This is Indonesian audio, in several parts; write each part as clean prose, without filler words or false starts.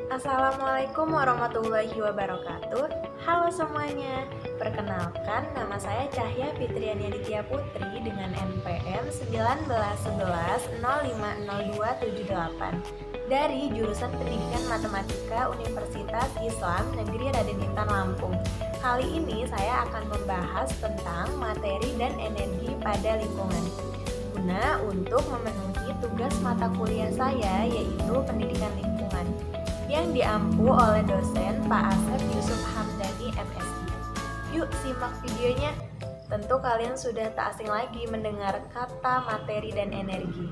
Assalamualaikum warahmatullahi wabarakatuh. Halo semuanya, perkenalkan nama saya Cahya Fitriani Aditya Putri dengan NPM 1911050278 dari jurusan Pendidikan Matematika Universitas Islam Negeri Raden Intan Lampung. Kali ini saya akan membahas tentang materi dan energi pada lingkungan guna untuk memenuhi tugas mata kuliah saya, yaitu Pendidikan Lingkungan, yang diampu oleh dosen Pak Asep Yusuf Hamdani MSI. Yuk simak videonya. Tentu kalian sudah tak asing lagi mendengar kata materi dan energi.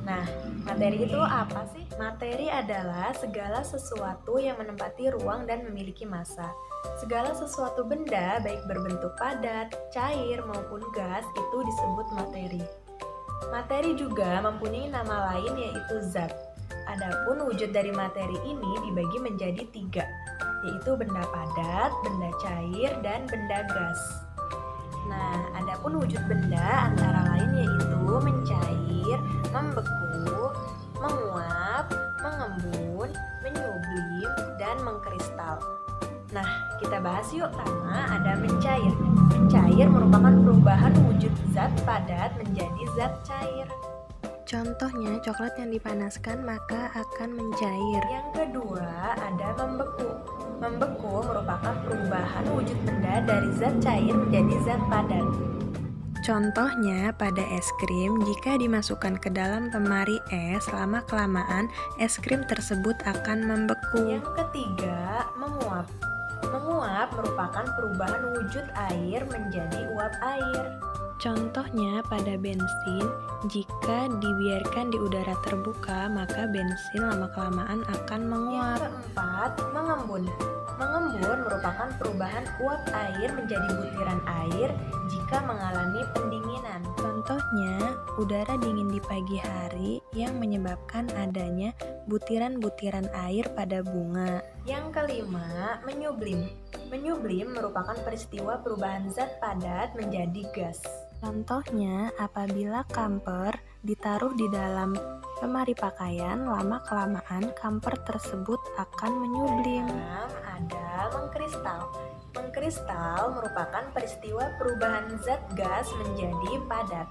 Nah, materi itu apa sih? Materi adalah segala sesuatu yang menempati ruang dan memiliki massa. Segala sesuatu benda, baik berbentuk padat, cair, maupun gas, itu disebut materi. Materi juga mempunyai nama lain, yaitu zat. Adapun wujud dari materi ini dibagi menjadi 3, yaitu benda padat, benda cair, dan benda gas. Nah, adapun wujud benda antara lain yaitu mencair, membeku, menguap, mengembun, menyublim, dan mengkristal. Nah, kita bahas yuk. Pertama, ada mencair. Mencair merupakan perubahan wujud zat padat menjadi zat cair. Contohnya, coklat yang dipanaskan maka akan mencair. Yang kedua, ada membeku. Membeku merupakan perubahan wujud benda dari zat cair menjadi zat padat. Contohnya, pada es krim, jika dimasukkan ke dalam lemari es, lama-kelamaan es krim tersebut akan membeku. Yang ketiga, menguap. Menguap merupakan perubahan wujud air menjadi uap air. Contohnya pada bensin, jika dibiarkan di udara terbuka, maka bensin lama-kelamaan akan menguap. Yang keempat, mengembun. Mengembun merupakan perubahan uap air menjadi butiran air jika mengalami pendinginan. Contohnya, udara dingin di pagi hari yang menyebabkan adanya butiran-butiran air pada bunga. Yang kelima, menyublim. Menyublim merupakan peristiwa perubahan zat padat menjadi gas. Contohnya, apabila kamper ditaruh di dalam lemari pakaian, lama-kelamaan kamper tersebut akan menyublim. Ada mengkristal. Mengkristal merupakan peristiwa perubahan zat gas menjadi padat.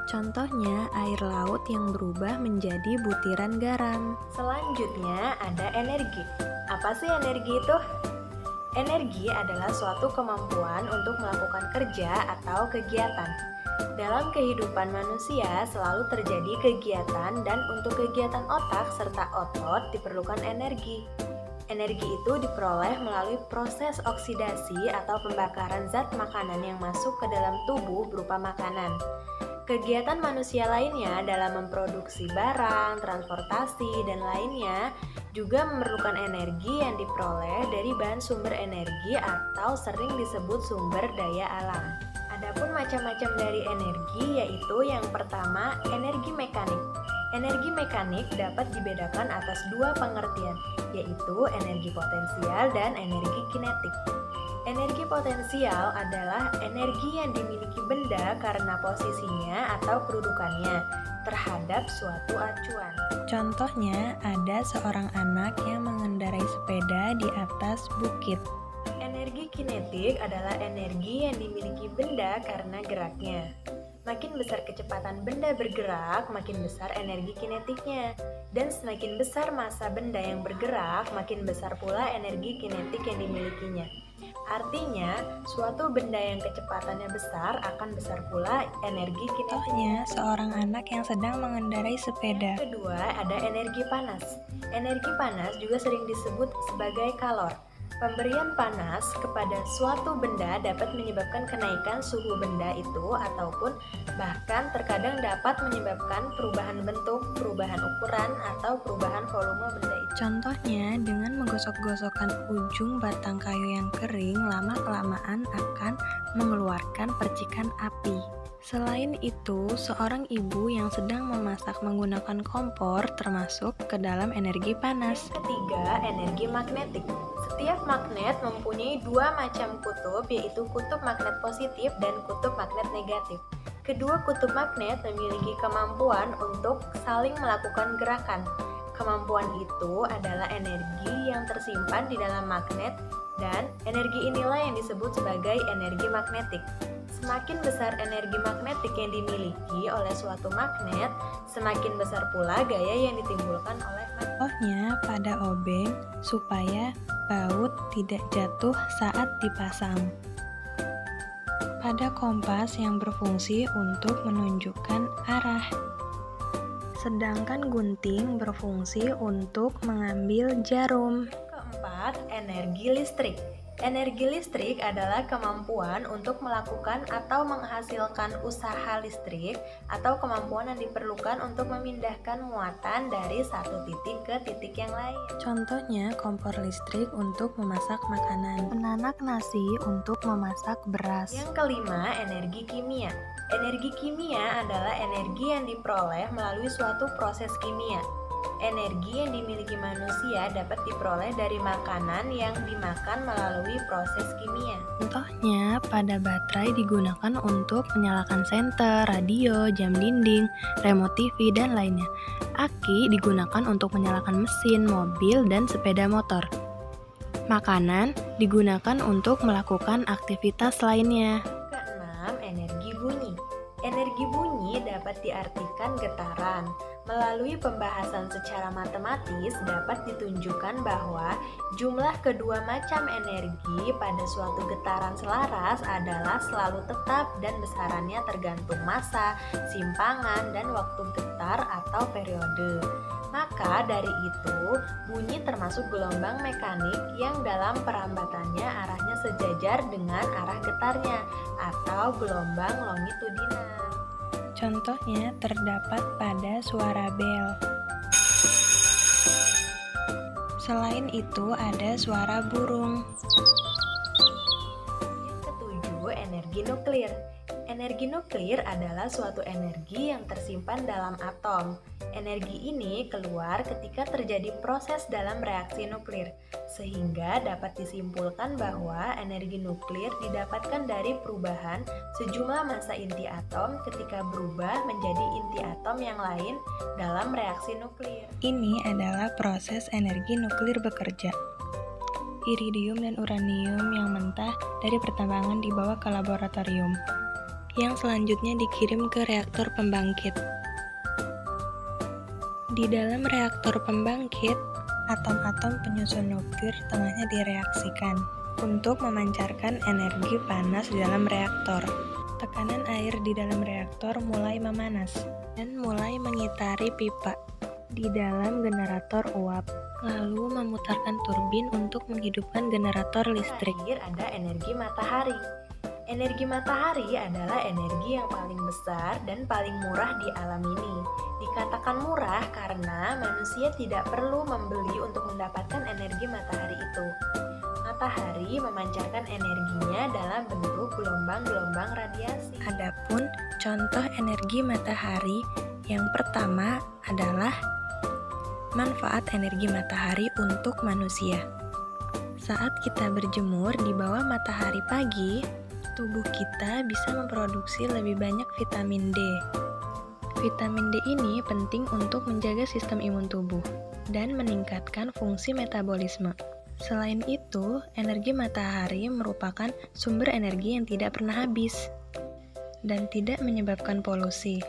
Contohnya, air laut yang berubah menjadi butiran garam. Selanjutnya ada energi. Apa sih energi itu? Energi adalah suatu kemampuan untuk melakukan kerja atau kegiatan. Dalam kehidupan manusia selalu terjadi kegiatan, dan untuk kegiatan otak serta otot diperlukan energi. Energi itu diperoleh melalui proses oksidasi atau pembakaran zat makanan yang masuk ke dalam tubuh berupa makanan. Kegiatan manusia lainnya dalam memproduksi barang, transportasi, dan lainnya juga memerlukan energi yang diperoleh dari bahan sumber energi atau sering disebut sumber daya alam. Adapun macam-macam dari energi, yaitu yang pertama, energi mekanik. Energi mekanik dapat dibedakan atas 2 pengertian, yaitu energi potensial dan energi kinetik. Energi potensial adalah energi yang dimiliki benda karena posisinya atau kedudukannya terhadap suatu acuan. Contohnya, ada seorang anak yang mengendarai sepeda di atas bukit. Energi kinetik adalah energi yang dimiliki benda karena geraknya. Makin besar kecepatan benda bergerak, makin besar energi kinetiknya. Dan semakin besar massa benda yang bergerak, makin besar pula energi kinetik yang dimilikinya. Artinya, suatu benda yang kecepatannya besar akan besar pula energi kinetiknya. Contohnya, seorang anak yang sedang mengendarai sepeda. Yang kedua, ada energi panas. Energi panas juga sering disebut sebagai kalor. Pemberian panas kepada suatu benda dapat menyebabkan kenaikan suhu benda itu, ataupun bahkan terkadang dapat menyebabkan perubahan bentuk, perubahan ukuran, atau perubahan volume benda itu. Contohnya, dengan menggosok-gosokkan ujung batang kayu yang kering, lama-kelamaan akan mengeluarkan percikan api. Selain itu, seorang ibu yang sedang memasak menggunakan kompor termasuk ke dalam energi panas. Yang ketiga, energi magnetik. Setiap magnet mempunyai 2 macam kutub, yaitu kutub magnet positif dan kutub magnet negatif. Kedua kutub magnet memiliki kemampuan untuk saling melakukan gerakan. Kemampuan itu adalah energi yang tersimpan di dalam magnet dan energi inilah yang disebut sebagai energi magnetik. Semakin besar energi magnetik yang dimiliki oleh suatu magnet, semakin besar pula gaya yang ditimbulkan oleh magnet. Contohnya pada obeng supaya baut tidak jatuh saat dipasang. Pada kompas yang berfungsi untuk menunjukkan arah. Sedangkan gunting berfungsi untuk mengambil jarum. Keempat, energi listrik. Energi listrik adalah kemampuan untuk melakukan atau menghasilkan usaha listrik atau kemampuan yang diperlukan untuk memindahkan muatan dari satu titik ke titik yang lain. Contohnya kompor listrik untuk memasak makanan, penanak nasi untuk memasak beras. Yang kelima, energi kimia. Energi kimia adalah energi yang diperoleh melalui suatu proses kimia. Energi yang dimiliki manusia dapat diperoleh dari makanan yang dimakan melalui proses kimia. Contohnya, pada baterai digunakan untuk menyalakan senter, radio, jam dinding, remote TV, dan lainnya. Aki digunakan untuk menyalakan mesin, mobil, dan sepeda motor. Makanan digunakan untuk melakukan aktivitas lainnya. Keenam, energi bunyi. Energi bunyi dapat diartikan getaran. Melalui pembahasan secara matematis dapat ditunjukkan bahwa jumlah kedua macam energi pada suatu getaran selaras adalah selalu tetap dan besarannya tergantung massa, simpangan, dan waktu getar atau periode. Maka dari itu, bunyi termasuk gelombang mekanik yang dalam perambatannya arahnya sejajar dengan arah getarnya atau gelombang longitudinal. Contohnya terdapat pada suara bel. Selain itu ada suara burung. Yang ketujuh, energi nuklir. Energi nuklir adalah suatu energi yang tersimpan dalam atom. Energi ini keluar ketika terjadi proses dalam reaksi nuklir, sehingga dapat disimpulkan bahwa energi nuklir didapatkan dari perubahan sejumlah massa inti atom ketika berubah menjadi inti atom yang lain dalam reaksi nuklir. Ini adalah proses energi nuklir bekerja. Iridium dan uranium yang mentah dari pertambangan dibawa ke laboratorium, yang selanjutnya dikirim ke reaktor pembangkit. Di dalam reaktor pembangkit, atom-atom penyusun nuklir tengahnya direaksikan untuk memancarkan energi panas di dalam reaktor. Tekanan air di dalam reaktor mulai memanas dan mulai mengitari pipa di dalam generator uap, lalu memutarkan turbin untuk menghidupkan generator listrik. Terakhir ada energi matahari. Energi matahari adalah energi yang paling besar dan paling murah di alam ini. Dikatakan murah karena manusia tidak perlu membeli untuk mendapatkan energi matahari itu. Matahari memancarkan energinya dalam bentuk gelombang-gelombang radiasi. Adapun contoh energi matahari yang pertama adalah manfaat energi matahari untuk manusia. Saat kita berjemur di bawah matahari pagi, tubuh kita bisa memproduksi lebih banyak vitamin D. Vitamin D ini penting untuk menjaga sistem imun tubuh dan meningkatkan fungsi metabolisme. Selain itu, energi matahari merupakan sumber energi yang tidak pernah habis dan tidak menyebabkan polusi.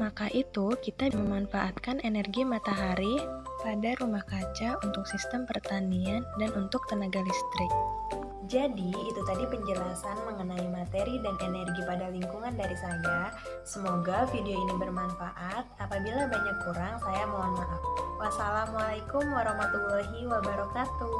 Maka itu, kita memanfaatkan energi matahari pada rumah kaca untuk sistem pertanian dan untuk tenaga listrik. Jadi, itu tadi penjelasan mengenai materi dan energi pada lingkungan dari saya. Semoga video ini bermanfaat. Apabila banyak kurang, saya mohon maaf. Wassalamualaikum warahmatullahi wabarakatuh.